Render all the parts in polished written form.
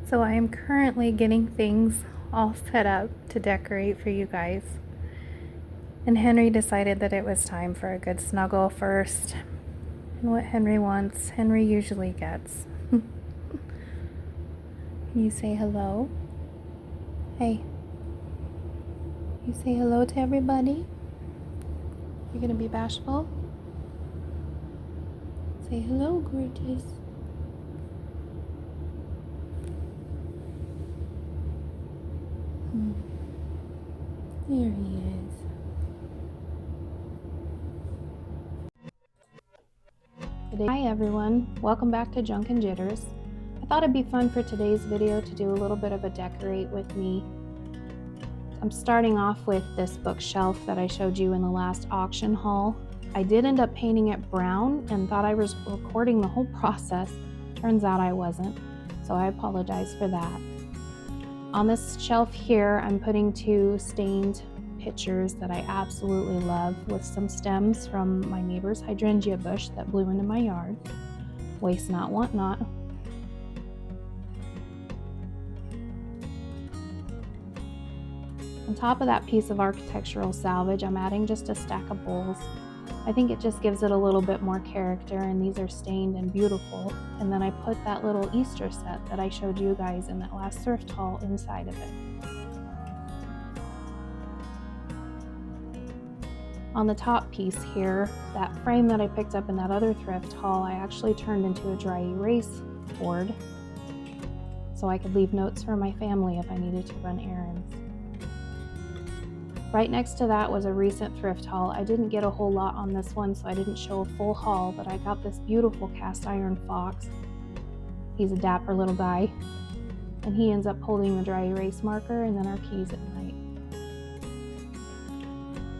So I am currently getting things all set up to decorate for you guys. And Henry decided that it was time for a good snuggle first. And what Henry wants, Henry usually gets. Can you say hello? Hey. You say hello to everybody? You're gonna be bashful? Say hello, gorgeous. There he is. Hi everyone, welcome back to Junk and Jitters. I thought it'd be fun for today's video to do a little bit of a decorate with me. I'm starting off with this bookshelf that I showed you in the last auction haul. I did end up painting it brown and thought I was recording the whole process. Turns out I wasn't, so I apologize for that. On this shelf here, I'm putting two stained pictures that I absolutely love with some stems from my neighbor's hydrangea bush that blew into my yard. Waste not, want not. On top of that piece of architectural salvage, I'm adding just a stack of bowls. I think it just gives it a little bit more character, and these are stained and beautiful. And then I put that little Easter set that I showed you guys in that last thrift haul inside of it. On the top piece here, that frame that I picked up in that other thrift haul, I actually turned into a dry erase board so I could leave notes for my family if I needed to run errands. Right next to that was a recent thrift haul. I didn't get a whole lot on this one, so I didn't show a full haul, but I got this beautiful cast iron fox. He's a dapper little guy, and he ends up holding the dry erase marker and then our keys at night.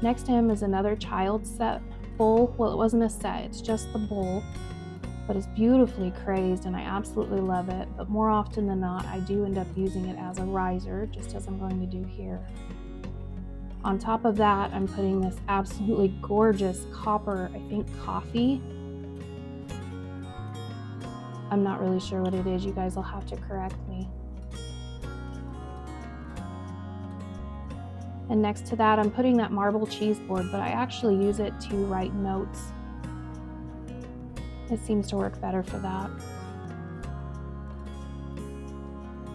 Next to him is another child set bowl. Well, it wasn't a set, it's just the bowl, but it's beautifully crazed and I absolutely love it. But more often than not, I do end up using it as a riser, just as I'm going to do here. On top of that, I'm putting this absolutely gorgeous copper, I think coffee. I'm not really sure what it is. You guys will have to correct me. And next to that, I'm putting that marble cheese board, but I actually use it to write notes. It seems to work better for that.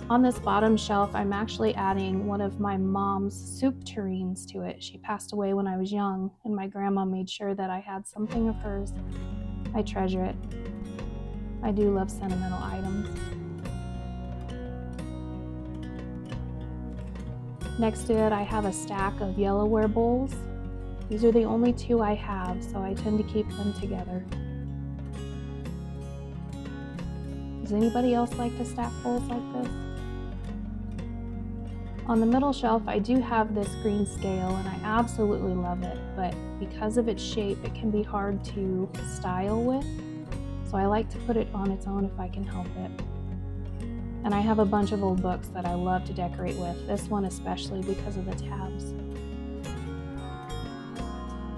On this bottom shelf, I'm actually adding one of my mom's soup tureens to it. She passed away when I was young, and my grandma made sure that I had something of hers. I treasure it. I do love sentimental items. Next to it, I have a stack of Yellowware bowls. These are the only two I have, so I tend to keep them together. Does anybody else like to stack bowls like this? On the middle shelf, I do have this green scale, and I absolutely love it, but because of its shape, it can be hard to style with, so I like to put it on its own if I can help it. And I have a bunch of old books that I love to decorate with, this one especially because of the tabs.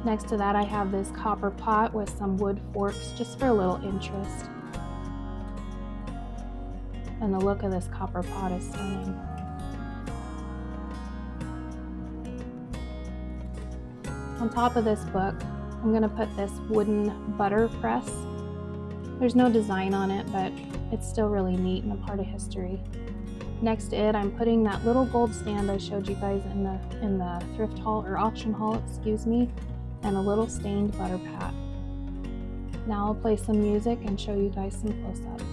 Next to that, I have this copper pot with some wood forks, just for a little interest. And the look of this copper pot is stunning. On top of this book, I'm going to put this wooden butter press. There's no design on it, but it's still really neat and a part of history. Next to it, I'm putting that little gold stand I showed you guys in the thrift haul, or auction haul, excuse me, and a little stained butter pat. Now I'll play some music and show you guys some close-ups.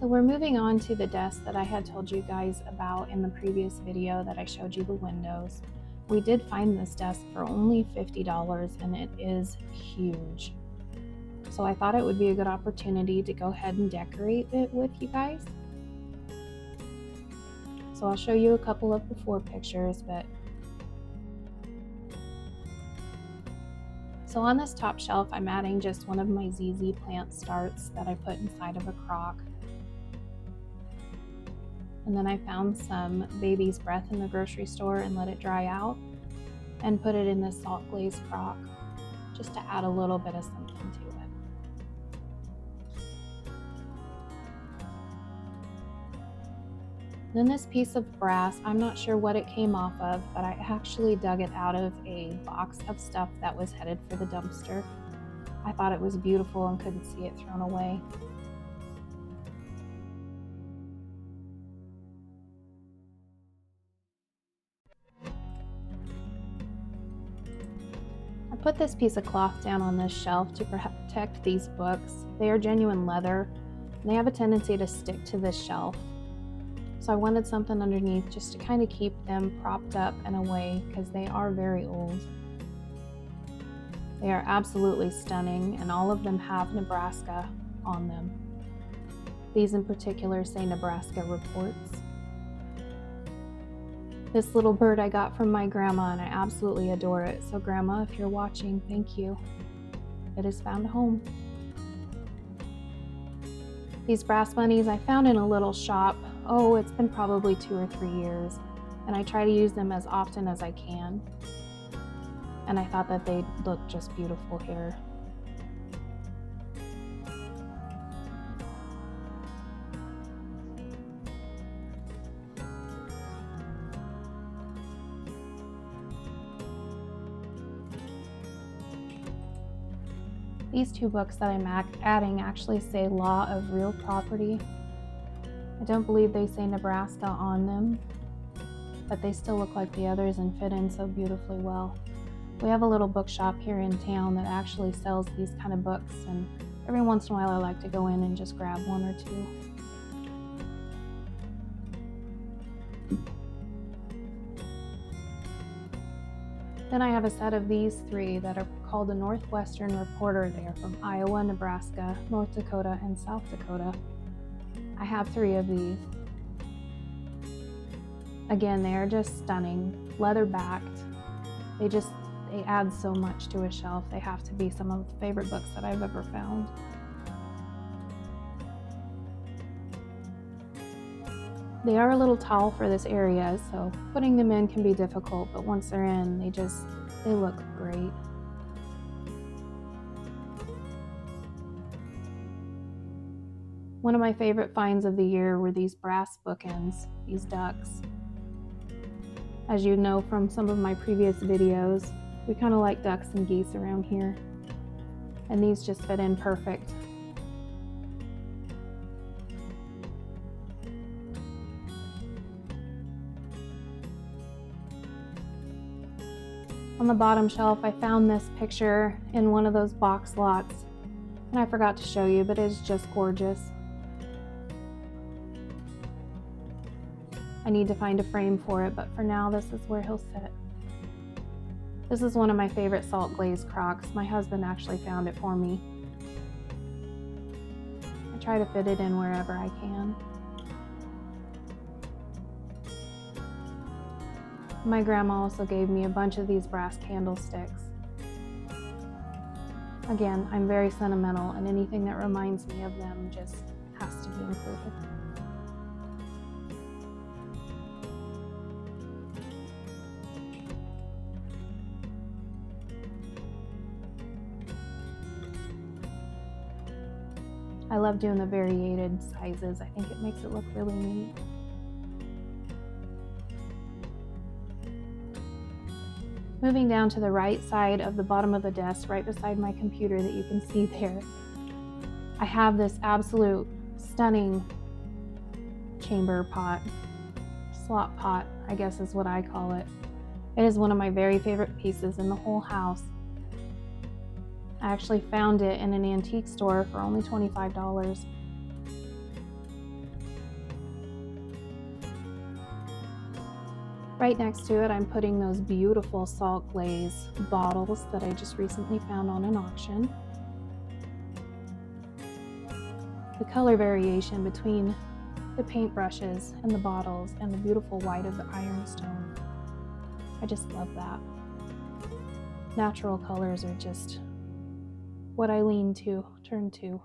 So we're moving on to the desk that I had told you guys about in the previous video that I showed you the windows. We did find this desk for only $50 and it is huge. So I thought it would be a good opportunity to go ahead and decorate it with you guys. So I'll show you a couple of before pictures, So on this top shelf, I'm adding just one of my ZZ plant starts that I put inside of a crock. And then I found some baby's breath in the grocery store and let it dry out and put it in this salt glazed crock just to add a little bit of something to it. Then this piece of brass, I'm not sure what it came off of, but I actually dug it out of a box of stuff that was headed for the dumpster. I thought it was beautiful and couldn't see it thrown away. I put this piece of cloth down on this shelf to protect these books. They are genuine leather, and they have a tendency to stick to this shelf. So I wanted something underneath just to kind of keep them propped up and away because they are very old. They are absolutely stunning, and all of them have Nebraska on them. These in particular say Nebraska Reports. This little bird I got from my grandma and I absolutely adore it. So Grandma, if you're watching, thank you. It has found a home. These brass bunnies I found in a little shop. Oh, it's been probably 2 or 3 years, and I try to use them as often as I can. And I thought that they'd look just beautiful here. These 2 books that I'm adding actually say Law of Real Property. I don't believe they say Nebraska on them, but they still look like the others and fit in so beautifully well. We have a little bookshop here in town that actually sells these kind of books, and every once in a while I like to go in and just grab 1 or 2. Then I have a set of these 3 that are called the Northwestern Reporter. They are from Iowa, Nebraska, North Dakota, and South Dakota. I have 3 of these. Again, they are just stunning, leather backed. They add so much to a shelf. They have to be some of the favorite books that I've ever found. They are a little tall for this area, so putting them in can be difficult, but once they're in, they look great. One of my favorite finds of the year were these brass bookends, these ducks. As you know from some of my previous videos, we kind of like ducks and geese around here, and these just fit in perfect. On the bottom shelf, I found this picture in one of those box lots, and I forgot to show you, but it's just gorgeous. I need to find a frame for it, but for now, this is where he'll sit. This is one of my favorite salt glazed crocks. My husband actually found it for me. I try to fit it in wherever I can. My grandma also gave me a bunch of these brass candlesticks. Again, I'm very sentimental, and anything that reminds me of them just has to be included. I love doing the variated sizes. I think it makes it look really neat. Moving down to the right side of the bottom of the desk, right beside my computer that you can see there, I have this absolute stunning chamber pot, slop pot, I guess is what I call it. It is one of my very favorite pieces in the whole house. I actually found it in an antique store for only $25. Right next to it, I'm putting those beautiful salt glaze bottles that I just recently found on an auction. The color variation between the paintbrushes and the bottles and the beautiful white of the ironstone, I just love that. Natural colors are just what I turn to.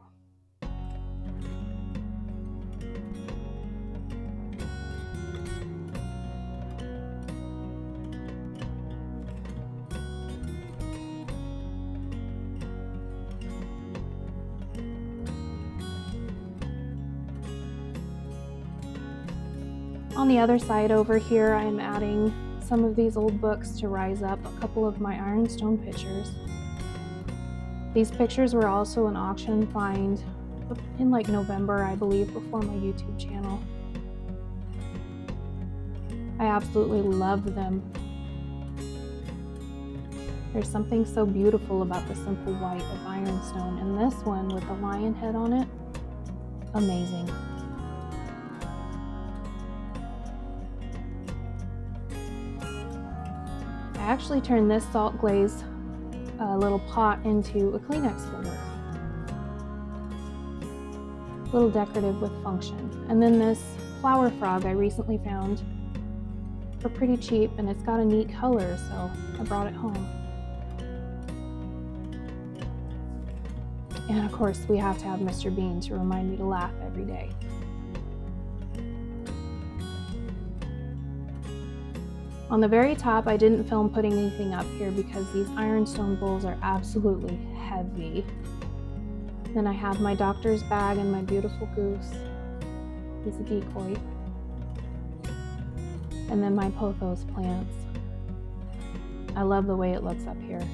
On the other side over here, I'm adding some of these old books to rise up a couple of my ironstone pictures. These pictures were also an auction find in like November, I believe, before my YouTube channel. I absolutely love them. There's something so beautiful about the simple white of ironstone, and this one with a lion head on it, amazing. I actually turned this salt glaze little pot into a Kleenex holder. A little decorative with function. And then this flower frog I recently found for pretty cheap, and it's got a neat color, so I brought it home. And of course, we have to have Mr. Bean to remind me to laugh every day. On the very top, I didn't film putting anything up here because these ironstone bowls are absolutely heavy. Then I have my doctor's bag and my beautiful goose. He's a decoy. And then my pothos plants. I love the way it looks up here.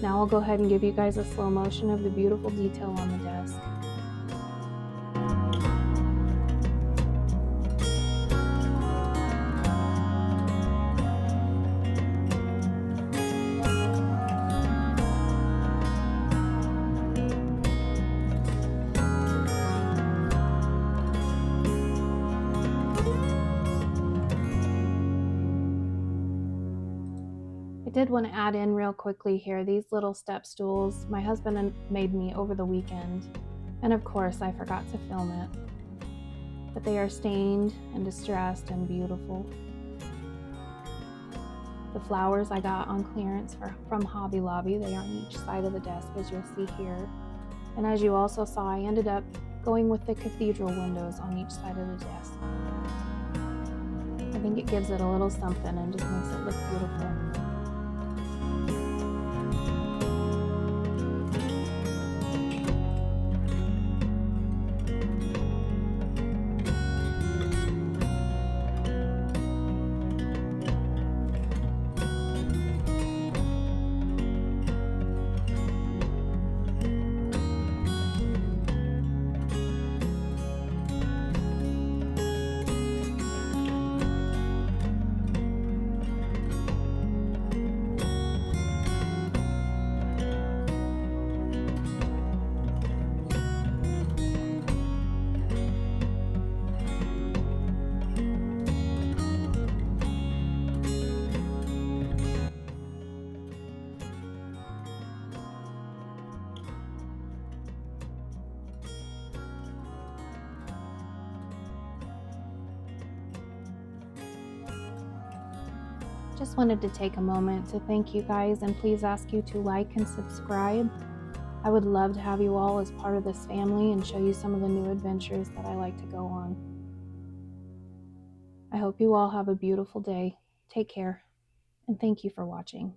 Now I'll go ahead and give you guys a slow motion of the beautiful detail on the desk. I did want to add in real quickly here, these little step stools my husband made me over the weekend, and of course I forgot to film it, but they are stained and distressed and beautiful. The flowers I got on clearance from Hobby Lobby. They are on each side of the desk, as you'll see here, and as you also saw, I ended up going with the cathedral windows on each side of the desk. I think it gives it a little something and just makes it look beautiful. Just wanted to take a moment to thank you guys and please ask you to like and subscribe. I would love to have you all as part of this family and show you some of the new adventures that I like to go on. I hope you all have a beautiful day. Take care, and thank you for watching.